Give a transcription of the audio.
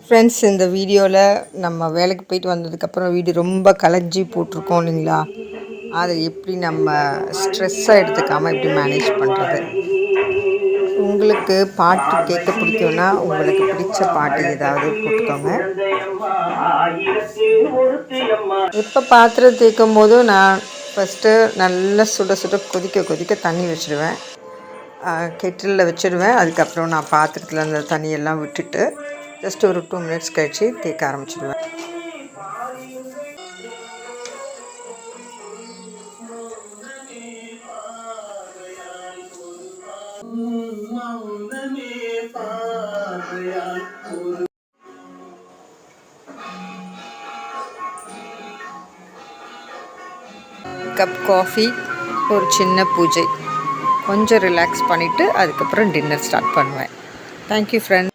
Friends, இந்த வீடியோவில் நம்ம வேலைக்கு போயிட்டு வந்ததுக்கப்புறம் வீடு ரொம்ப கலைஞ்சி போட்டிருக்கோம் இல்லைங்களா, அதை எப்படி நம்ம ஸ்ட்ரெஸ்ஸாக எடுத்துக்காமல் எப்படி மேனேஜ் பண்ணுறது. உங்களுக்கு பாட்டு கேட்க பிடிக்கும்னா உங்களுக்கு பிடிச்ச பாட்டு ஏதாவது போட்டுக்கோங்க. எப்போ பாத்திரம் தேய்க்கும் போதும் நான் ஃபஸ்ட்டு நல்லா சுட சுட கொதிக்க தண்ணி வச்சுடுவேன். கெட்டிலில் வச்சுடுவேன். அதுக்கப்புறம் நான் பாத்திரத்தில் அந்த தண்ணியெல்லாம் விட்டுட்டு ஜஸ்ட் ஒரு 2 மினிட்ஸ் கழித்து தேய்க்க ஆரம்பிச்சிடுவேன். கப் காஃபி, ஒரு சின்ன பூஜை, கொஞ்சம் ரிலாக்ஸ் பண்ணிவிட்டு அதுக்கப்புறம் டின்னர் ஸ்டார்ட் பண்ணுவேன். Thank you friend.